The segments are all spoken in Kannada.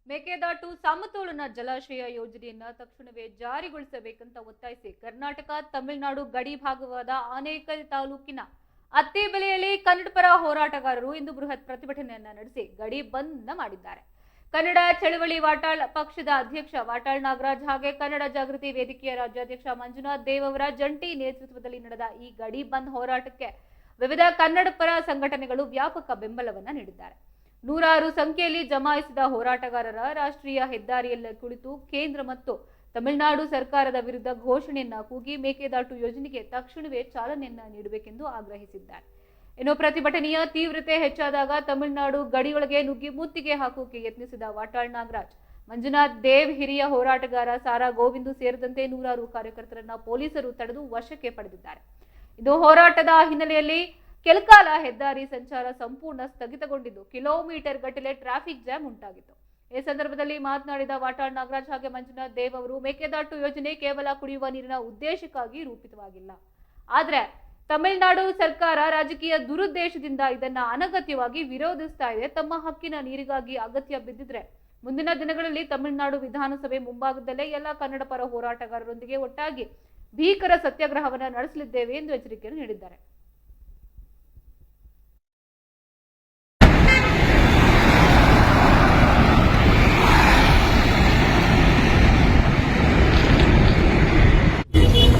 ಮೇಕೆದಾಟು ಸಮತೋಲನ ಜಲಾಶಯ ಯೋಜನೆಯನ್ನ ತಕ್ಷಣವೇ ಜಾರಿಗೊಳಿಸಬೇಕಂತ ಒತ್ತಾಯಿಸಿ ಕರ್ನಾಟಕ ತಮಿಳುನಾಡು ಗಡಿ ಭಾಗವಾದ ಆನೇಕಲ್ ತಾಲೂಕಿನ ಅತ್ತಿಬೆಲೆಯಲ್ಲಿ ಕನ್ನಡಪರ ಹೋರಾಟಗಾರರು ಇಂದು ಬೃಹತ್ ಪ್ರತಿಭಟನೆಯನ್ನ ನಡೆಸಿ ಗಡಿ ಬಂದ್ ಮಾಡಿದ್ದಾರೆ. ಕನ್ನಡ ಚಳವಳಿ ವಾಟಾಳ್ ಪಕ್ಷದ ಅಧ್ಯಕ್ಷ ವಾಟಾಳ್ ನಾಗರಾಜ್ ಹಾಗೆ ಕನ್ನಡ ಜಾಗೃತಿ ವೇದಿಕೆಯ ರಾಜ್ಯಾಧ್ಯಕ್ಷ ಮಂಜುನಾಥ್ ದೇವ್ ಅವರ ಜಂಟಿ ನೇತೃತ್ವದಲ್ಲಿ ನಡೆದ ಈ ಗಡಿ ಬಂದ್ ಹೋರಾಟಕ್ಕೆ ವಿವಿಧ ಕನ್ನಡಪರ ಸಂಘಟನೆಗಳು ವ್ಯಾಪಕ ಬೆಂಬಲವನ್ನ ನೀಡಿದ್ದಾರೆ. ನೂರಾರು ಸಂಖ್ಯೆಯಲ್ಲಿ ಜಮಾಯಿಸಿದ ಹೋರಾಟಗಾರರ ರಾಷ್ಟ್ರೀಯ ಹೆದ್ದಾರಿಯಲ್ಲಿ ಕುಳಿತು ಕೇಂದ್ರ ಮತ್ತು ತಮಿಳುನಾಡು ಸರ್ಕಾರದ ವಿರುದ್ಧ ಘೋಷಣೆಯನ್ನ ಕೂಗಿ ಮೇಕೆದಾಟು ಯೋಜನೆಗೆ ತಕ್ಷಣವೇ ಚಾಲನೆಯನ್ನ ನೀಡಬೇಕೆಂದು ಆಗ್ರಹಿಸಿದ್ದಾರೆ. ಇನ್ನು ಪ್ರತಿಭಟನೆಯ ತೀವ್ರತೆ ಹೆಚ್ಚಾದಾಗ ತಮಿಳುನಾಡು ಗಡಿಯೊಳಗೆ ನುಗ್ಗಿ ಮುತ್ತಿಗೆ ಹಾಕೋಕೆ ಯತ್ನಿಸಿದ ವಾಟಾಳ್ ನಾಗರಾಜ್, ಮಂಜುನಾಥ್ ದೇವ್, ಹಿರಿಯ ಹೋರಾಟಗಾರ ಸಾರಾ ಗೋವಿಂದು ಸೇರಿದಂತೆ ನೂರಾರು ಕಾರ್ಯಕರ್ತರನ್ನ ಪೊಲೀಸರು ತಡೆದು ವಶಕ್ಕೆ ಪಡೆದಿದ್ದಾರೆ. ಇದು ಹೋರಾಟದ ಹಿನ್ನೆಲೆಯಲ್ಲಿ ಕೆಲಕಾಲ ಹೆದ್ದಾರಿ ಸಂಚಾರ ಸಂಪೂರ್ಣ ಸ್ಥಗಿತಗೊಂಡಿದ್ದು ಕಿಲೋಮೀಟರ್ ಗಟ್ಟಲೆ ಟ್ರಾಫಿಕ್ ಜಾಮ್ ಉಂಟಾಗಿತ್ತು. ಈ ಸಂದರ್ಭದಲ್ಲಿ ಮಾತನಾಡಿದ ವಾಟಾಳ್ ನಾಗರಾಜ್ ಹಾಗೆ ಮಂಜುನಾಥ್ ದೇವ್ ಅವರು, ಮೇಕೆದಾಟು ಯೋಜನೆ ಕೇವಲ ಕುಡಿಯುವ ನೀರಿನ ಉದ್ದೇಶಕ್ಕಾಗಿ ರೂಪಿತವಾಗಿಲ್ಲ. ಆದ್ರೆ ತಮಿಳುನಾಡು ಸರ್ಕಾರ ರಾಜಕೀಯ ದುರುದ್ದೇಶದಿಂದ ಇದನ್ನ ಅನಗತ್ಯವಾಗಿ ವಿರೋಧಿಸ್ತಾ ಇದೆ. ತಮ್ಮ ಹಕ್ಕಿನ ನೀರಿಗಾಗಿ ಅಗತ್ಯ ಬಿದ್ದಿದ್ರೆ ಮುಂದಿನ ದಿನಗಳಲ್ಲಿ ತಮಿಳುನಾಡು ವಿಧಾನಸಭೆ ಮುಂಭಾಗದಲ್ಲೇ ಎಲ್ಲ ಕನ್ನಡ ಪರ ಹೋರಾಟಗಾರರೊಂದಿಗೆ ಒಟ್ಟಾಗಿ ಭೀಕರ ಸತ್ಯಾಗ್ರಹವನ್ನ ನಡೆಸಲಿದ್ದೇವೆ ಎಂದು ಎಚ್ಚರಿಕೆಯನ್ನು ನೀಡಿದ್ದಾರೆ.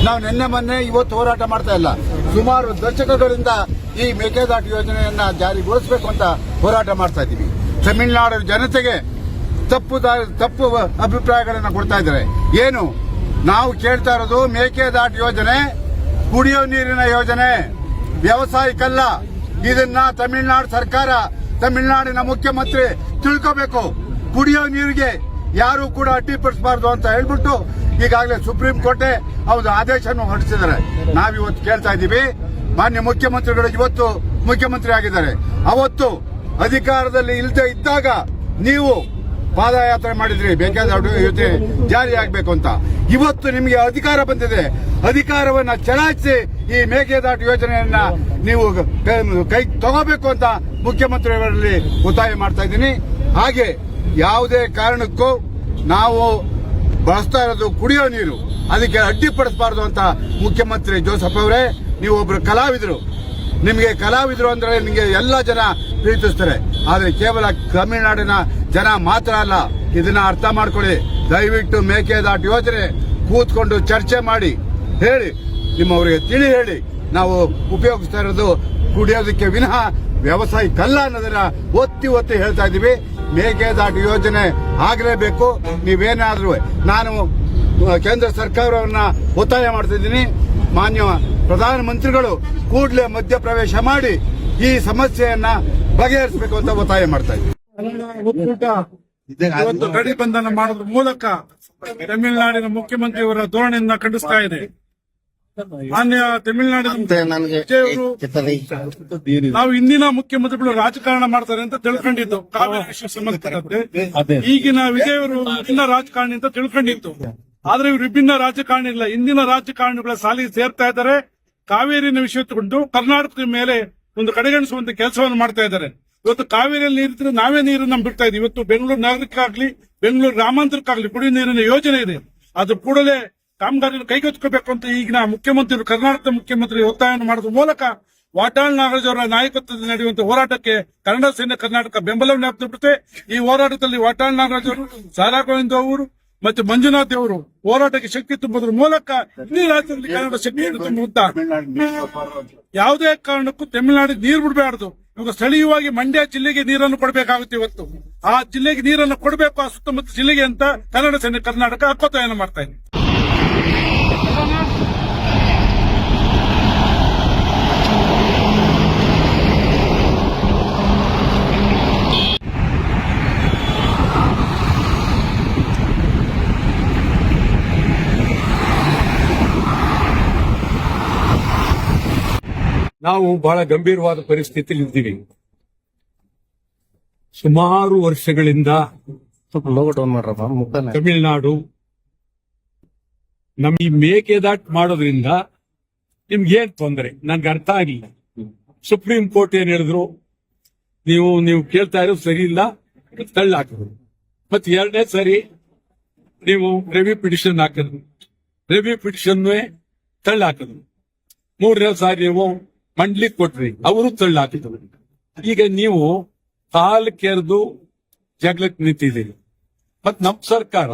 ನಾವು ನಿನ್ನೆ ಮೊನ್ನೆ ಇವತ್ತು ಹೋರಾಟ ಮಾಡ್ತಾ ಇಲ್ಲ. ಸುಮಾರು ದಶಕಗಳಿಂದ ಈ ಮೇಕೆದಾಟು ಯೋಜನೆಯನ್ನ ಜಾರಿಗೊಳಿಸಬೇಕು ಅಂತ ಹೋರಾಟ ಮಾಡ್ತಾ ಇದ್ದೀವಿ. ತಮಿಳುನಾಡು ಜನತೆಗೆ ತಪ್ಪು ಅಭಿಪ್ರಾಯಗಳನ್ನ ಕೊಡ್ತಾ ಇದ್ದಾರೆ. ಏನು ನಾವು ಕೇಳ್ತಾ ಇರೋದು, ಮೇಕೆದಾಟು ಯೋಜನೆ ಕುಡಿಯೋ ನೀರಿನ ಯೋಜನೆ, ವ್ಯವಸಾಯಕ್ಕಲ್ಲ. ಇದನ್ನ ತಮಿಳುನಾಡು ಸರ್ಕಾರ, ತಮಿಳುನಾಡಿನ ಮುಖ್ಯಮಂತ್ರಿ ತಿಳ್ಕೋಬೇಕು. ಕುಡಿಯೋ ನೀರಿಗೆ ಯಾರು ಕೂಡ ಅಡ್ಡಿಪಡಿಸಬಾರದು ಅಂತ ಹೇಳ್ಬಿಟ್ಟು ಈಗಾಗಲೇ ಸುಪ್ರೀಂ ಕೋರ್ಟ್ ಒಂದು ಆದೇಶವನ್ನು ಹೊರಡಿಸಿದ್ದಾರೆ. ನಾವಿವತ್ತು ಕೇಳ್ತಾ ಇದ್ದೀವಿ, ಮಾನ್ಯ ಮುಖ್ಯಮಂತ್ರಿಗಳು ಇವತ್ತು ಮುಖ್ಯಮಂತ್ರಿ ಆಗಿದ್ದಾರೆ. ಅವತ್ತು ಅಧಿಕಾರದಲ್ಲಿ ಇಲ್ಲದೆ ಇದ್ದಾಗ ನೀವು ಪಾದಯಾತ್ರೆ ಮಾಡಿದ್ರಿ ಮೇಕೆದಾಟು ಯೋಜನೆ ಜಾರಿಯಾಗಬೇಕು ಅಂತ. ಇವತ್ತು ನಿಮಗೆ ಅಧಿಕಾರ ಬಂದಿದೆ, ಅಧಿಕಾರವನ್ನ ಚಲಾಯಿಸಿ ಈ ಮೇಕೆದಾಟು ಯೋಜನೆಯನ್ನ ನೀವು ಕೈ ತಗೋಬೇಕು ಅಂತ ಮುಖ್ಯಮಂತ್ರಿಯವರಲ್ಲಿ ಒತ್ತಾಯ ಮಾಡ್ತಾ ಇದ್ದೀನಿ. ಹಾಗೆ ಯಾವುದೇ ಕಾರಣಕ್ಕೂ ನಾವು ಬಳಸ್ತಾ ಇರೋದು ಕುಡಿಯೋ ನೀರು, ಅದಕ್ಕೆ ಅಡ್ಡಿಪಡಿಸಬಾರದು ಅಂತ ಮುಖ್ಯಮಂತ್ರಿ ಜೋಸೆಫ್ ಅವರೇ, ನೀವು ಒಬ್ರು ಕಲಾವಿದರು, ನಿಮಗೆ ಕಲಾವಿದರು ಅಂದ್ರೆ ನಿಮಗೆ ಎಲ್ಲ ಜನ ಪ್ರೀತಿಸ್ತಾರೆ. ಆದ್ರೆ ಕೇವಲ ತಮಿಳುನಾಡಿನ ಜನ ಮಾತ್ರ ಅಲ್ಲ, ಇದನ್ನ ಅರ್ಥ ಮಾಡ್ಕೊಳ್ಳಿ. ದಯವಿಟ್ಟು ಮೇಕೆದಾಟು ಯೋಜನೆ ಕೂತ್ಕೊಂಡು ಚರ್ಚೆ ಮಾಡಿ ಹೇಳಿ, ನಿಮ್ಮವರಿಗೆ ತಿಳಿ ಹೇಳಿ. ನಾವು ಉಪಯೋಗಿಸ್ತಾ ಇರೋದು ಕುಡಿಯೋದಕ್ಕೆ ವಿನಃ ವ್ಯವಸಾಯಕ್ಕಲ್ಲ ಅನ್ನೋದನ್ನ ಒತ್ತಿ ಹೇಳ್ತಾ ಇದ್ದೀವಿ. ಮೇಕೆದಾಟು ಯೋಜನೆ ಆಗಲೇಬೇಕು. ನೀವೇನಾದ್ರೂ, ನಾನು ಕೇಂದ್ರ ಸರ್ಕಾರವನ್ನ ಒತ್ತಾಯ ಮಾಡ್ತಿದ್ದೀನಿ, ಮಾನ್ಯ ಪ್ರಧಾನಮಂತ್ರಿಗಳು ಕೂಡಲೇ ಮಧ್ಯಪ್ರವೇಶ ಮಾಡಿ ಈ ಸಮಸ್ಯೆಯನ್ನ ಬಗೆಹರಿಸಬೇಕು ಅಂತ ಒತ್ತಾಯ ಮಾಡ್ತಾ ಇದ್ದೀನಿ. ಇವತ್ತು ಗಡಿ ಬಂಧನ ಮಾಡೋದ್ರ ಮೂಲಕ ತಮಿಳುನಾಡಿನ ಮುಖ್ಯಮಂತ್ರಿಯವರ ಧೋರಣೆಯನ್ನ ಖಂಡಿಸ್ತಾ ಇದೆ. ಮಾನ್ಯ ತಮಿಳುನಾಡಿನ ನಾವು ಇಂದಿನ ಮುಖ್ಯಮಂತ್ರಿಗಳು ರಾಜಕಾರಣ ಮಾಡ್ತಾರೆ ಅಂತ ತಿಳ್ಕೊಂಡಿದ್ದು, ಕಾವೇರಿ ವಿಷಯ ಸಂಬಂಧಪಟ್ಟಂತೆ. ಈಗಿನ ವಿಜಯವರು ವಿಭಿನ್ನ ರಾಜಕಾರಣಿ ಅಂತ ತಿಳ್ಕೊಂಡಿತ್ತು. ಆದ್ರೆ ಇವರು ವಿಭಿನ್ನ ರಾಜಕಾರಣಿ ಇಲ್ಲ, ಇಂದಿನ ರಾಜಕಾರಣಿಗಳ ಸಾಲಿಗೆ ಸೇರ್ತಾ ಇದ್ದಾರೆ. ಕಾವೇರಿನ ವಿಷಯ ತಗೊಂಡು ಕರ್ನಾಟಕದ ಮೇಲೆ ಒಂದು ಕಡೆಗಣಿಸುವಂತ ಕೆಲಸವನ್ನು ಮಾಡ್ತಾ ಇದ್ದಾರೆ. ಇವತ್ತು ಕಾವೇರಿಯಲ್ಲಿ ನೀರಿದ್ರೆ ನಾವೇ ನೀರನ್ನ ಬಿಡ್ತಾ ಇದೀವಿ. ಇವತ್ತು ಬೆಂಗಳೂರು ನಗರಕ್ಕಾಗ್ಲಿ ಬೆಂಗಳೂರು ಗ್ರಾಮಾಂತರಕ್ಕಾಗ್ಲಿ ಕುಡಿಯುವ ನೀರಿನ ಯೋಜನೆ ಇದೆ, ಅದು ಕೂಡಲೇ ಕಾಮಗಾರಿಯನ್ನು ಕೈಗೆತ್ತಿಕೋಬೇಕು ಅಂತ ಈಗಿನ ಮುಖ್ಯಮಂತ್ರಿಗಳು, ಕರ್ನಾಟಕದ ಮುಖ್ಯಮಂತ್ರಿ ಒತ್ತಾಯವನ್ನು ಮಾಡೋದ್ರ ಮೂಲಕ ವಾಟಾಳ್ ನಾಗರಾಜ್ ಅವರ ನಾಯಕತ್ವದಲ್ಲಿ ನಡೆಯುವಂತಹ ಹೋರಾಟಕ್ಕೆ ಕನ್ನಡ ಸೇನೆ ಕರ್ನಾಟಕ ಬೆಂಬಲವನ್ನು ವ್ಯಕ್ತಪಡಿಸುತ್ತೆ. ಈ ಹೋರಾಟದಲ್ಲಿ ವಾಟಾಳ್ ನಾಗರಾಜ್ ಅವರು, ಸಾರಾ ಗೋವಿಂದ ಅವರು ಮತ್ತು ಮಂಜುನಾಥ್ ಅವರು ಹೋರಾಟಕ್ಕೆ ಶಕ್ತಿ ತುಂಬುವುದರ ಮೂಲಕ ಇಡೀ ರಾಜ್ಯದಲ್ಲಿ ಕನ್ನಡ ಶಕ್ತಿಯನ್ನು ತುಂಬುತ್ತಾ ಯಾವುದೇ ಕಾರಣಕ್ಕೂ ತಮಿಳುನಾಡಿಗೆ ನೀರು ಬಿಡಬಾರದು. ಇವಾಗ ಸ್ಥಳೀಯವಾಗಿ ಮಂಡ್ಯ ಜಿಲ್ಲೆಗೆ ನೀರನ್ನು ಕೊಡಬೇಕಾಗುತ್ತೆ. ಇವತ್ತು ಆ ಜಿಲ್ಲೆಗೆ ನೀರನ್ನು ಕೊಡಬೇಕು, ಆ ಸುತ್ತಮುತ್ತ ಜಿಲ್ಲೆಗೆ ಅಂತ ಕನ್ನಡ ಸೇನೆ ಕರ್ನಾಟಕ ಒತ್ತಾಯವನ್ನು ಮಾಡ್ತಾ ಇದೆ. ನಾವು ಬಹಳ ಗಂಭೀರವಾದ ಪರಿಸ್ಥಿತಿಯಲ್ಲಿ ಇದ್ದೀವಿ. ಸುಮಾರು ವರ್ಷಗಳಿಂದ ತಮಿಳುನಾಡು ನಮ್ ಈ ಮೇಕೆದಾಟು ಮಾಡೋದ್ರಿಂದ ನಿಮ್ಗೇನ್ ತೊಂದರೆ ನನ್ಗೆ ಅರ್ಥ ಆಗಿಲ್ಲ. ಸುಪ್ರೀಂ ಕೋರ್ಟ್ ಏನ್ ಹೇಳಿದ್ರು, ನೀವು ಕೇಳ್ತಾ ಇರೋದು ಸರಿ ಇಲ್ಲ, ತಳ್ಳಾಕಿದ್ರು. ಮತ್ತೆ ಎರಡನೇ ಸರಿ ನೀವು ರಿವ್ಯೂ ಪಿಟಿಷನ್ ಹಾಕಿದ್ರು, ರಿವ್ಯೂ ಪಿಟಿಷನ್ ತಳ್ಳಿ ಹಾಕಿದ್ರು. ಮೂರನೇ ಸಾರಿ ನೀವು ಮಂಡ್ಲಿ ಕೊಟ್ರಿ, ಅವರು ತಳ್ಳಿ ಹಾಕಿದ್ರು. ಈಗ ನೀವು ಕಾಲು ಕೆರೆದು ಜಗಳಕ್ಕೆ ನಿಂತಿದ್ದೀರಿ. ಮತ್ ನಮ್ ಸರ್ಕಾರ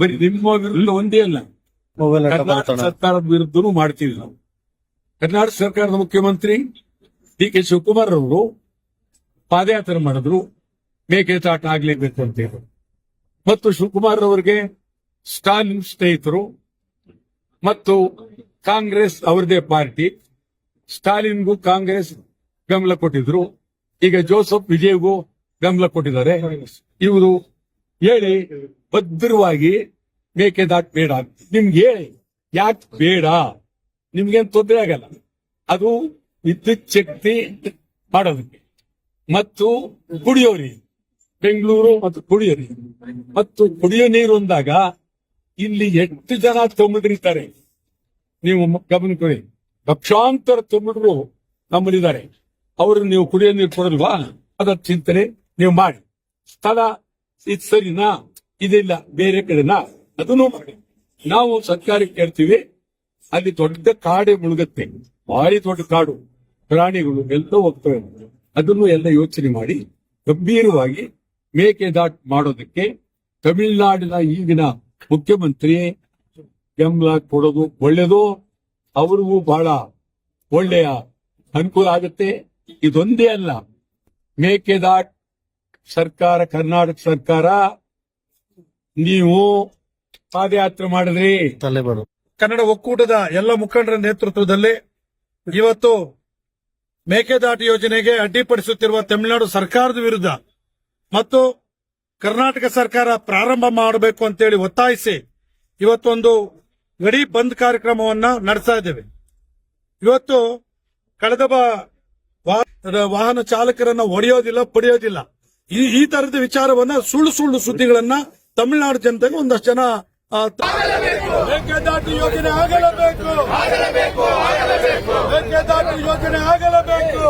ಬರೀ ನಿಮ್ಮ ವಿರುದ್ಧ ಒಂದೇ ಅಲ್ಲ, ಕರ್ನಾಟಕ ಸರ್ಕಾರದ ವಿರುದ್ಧನೂ ಮಾಡ್ತೀವಿ ನಾವು. ಕರ್ನಾಟಕ ಸರ್ಕಾರದ ಮುಖ್ಯಮಂತ್ರಿ ಡಿ ಕೆ ಶಿವಕುಮಾರ್ ಅವರು ಪಾದಯಾತ್ರೆ ಮಾಡಿದ್ರು, ಮೇಕೆದಾಟು ಆಗ್ಲೇಬೇಕು ಅಂತ ಹೇಳಿ. ಮತ್ತು ಶಿವಕುಮಾರ್ ಅವರಿಗೆ ಸ್ಟಾಲಿನ್ ಸ್ನೇಹಿತರು ಮತ್ತು ಕಾಂಗ್ರೆಸ್ ಅವರದೇ ಪಾರ್ಟಿ, ಸ್ಟಾಲಿನ್ಗೂ ಕಾಂಗ್ರೆಸ್ ಬೆಂಬಲ ಕೊಟ್ಟಿದ್ರು. ಈಗ ಜೋಸೆಫ್ ವಿಜಯ್ಗೂ ಬೆಂಬಲ ಕೊಟ್ಟಿದ್ದಾರೆ. ಇವರು ಹೇಳಿ ಭದ್ರವಾಗಿ ಮೇಕೆದಾಟು ಬೇಡ, ನಿಮ್ಗೆ ಹೇಳಿ ಯಾಕೆ ಬೇಡ, ನಿಮ್ಗೇನ್ ತೊಂದರೆ ಆಗಲ್ಲ. ಅದು ವಿದ್ಯುತ್ ಶಕ್ತಿ ಮಾಡೋದಕ್ಕೆ ಮತ್ತು ಕುಡಿಯೋರಿ, ಬೆಂಗಳೂರು ಮತ್ತು ಕುಡಿಯೋರಿ ಮತ್ತು ಕುಡಿಯೋ ನೀರು ಅಂದಾಗ ಇಲ್ಲಿ ಎಷ್ಟು ಜನ ತಮಿಳರಿದ್ದಾರೆ ನೀವು ಗಮನಿಕೊಳ್ಳಿ. ಲಕ್ಷಾಂತರ ತಮಿಳರು ನಮ್ಮಲ್ಲಿದ್ದಾರೆ. ಅವರು ನೀವು ಕುಡಿಯೋ ನೀರು ಕೊಡಲ್ವಾ? ಅದರ ಚಿಂತನೆ ನೀವು ಮಾಡಿ. ಸ್ಥಳ ಇದು ಸರಿನಾ, ಇದಿಲ್ಲ ಬೇರೆ ಕಡೆನಾ, ಅದನ್ನು ಮಾಡಿ. ನಾವು ಸರ್ಕಾರಕ್ಕೆ ಹೇಳ್ತೀವಿ, ಅಲ್ಲಿ ದೊಡ್ಡ ಕಾಡೆ ಮುಳುಗತ್ತೆ, ಭಾರಿ ದೊಡ್ಡ ಕಾಡು, ಪ್ರಾಣಿಗಳು ಎಲ್ಲ ಹೋಗ್ತವೆ. ಅದನ್ನು ಎಲ್ಲ ಯೋಚನೆ ಮಾಡಿ ಗಂಭೀರವಾಗಿ ಮೇಕೆದಾಟು ಮಾಡೋದಕ್ಕೆ ತಮಿಳುನಾಡಿನ ಈಗಿನ ಮುಖ್ಯಮಂತ್ರಿ ಬೆಂಬಲ ಕೊಡೋದು ಒಳ್ಳೆಯದು. ಅವ್ರಿಗೂ ಬಹಳ ಒಳ್ಳೆಯ ಅನುಕೂಲ ಆಗುತ್ತೆ. ಇದೊಂದೇ ಅಲ್ಲ, ಮೇಕೆದಾಟು ಸರ್ಕಾರ, ಕರ್ನಾಟಕ ಸರ್ಕಾರ ನೀವು ಪಾದಯಾತ್ರೆ ಮಾಡಿದ್ರಿ. ಕನ್ನಡ ಒಕ್ಕೂಟದ ಎಲ್ಲ ಮುಖಂಡರ ನೇತೃತ್ವದಲ್ಲಿ ಇವತ್ತು ಮೇಕೆದಾಟು ಯೋಜನೆಗೆ ಅಡ್ಡಿಪಡಿಸುತ್ತಿರುವ ತಮಿಳುನಾಡು ಸರ್ಕಾರದ ವಿರುದ್ಧ ಮತ್ತು ಕರ್ನಾಟಕ ಸರ್ಕಾರ ಪ್ರಾರಂಭ ಮಾಡಬೇಕು ಅಂತೇಳಿ ಒತ್ತಾಯಿಸಿ ಇವತ್ತೊಂದು ಗಡಿ ಬಂದ್ ಕಾರ್ಯಕ್ರಮವನ್ನ ನಡೆಸ್ತಾ ಇದ್ದೇವೆ. ಇವತ್ತು ಕಳೆದ ವಾಹನ ಚಾಲಕರನ್ನ ಹೊಡೆಯೋದಿಲ್ಲ, ಪಡೆಯೋದಿಲ್ಲ, ಈ ತರದ ವಿಚಾರವನ್ನ ಸುಳ್ಳು ಸುದ್ದಿಗಳನ್ನ ತಮಿಳುನಾಡು ಜನತೆಗೆ ಒಂದಷ್ಟು ಜನ ಮೇಕೆದಾಟು ಯೋಜನೆ ಆಗಲೇಬೇಕು, ಮೇಕೆದಾಟು ಯೋಜನೆ ಆಗಲೇಬೇಕು,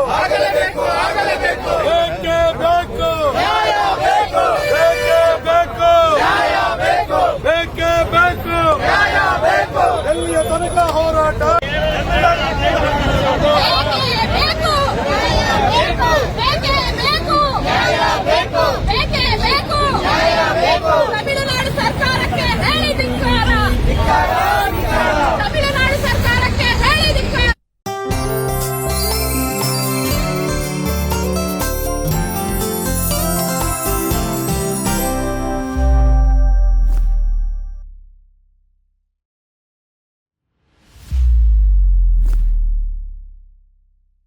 ಬೇಕೇ ಬೇಕು.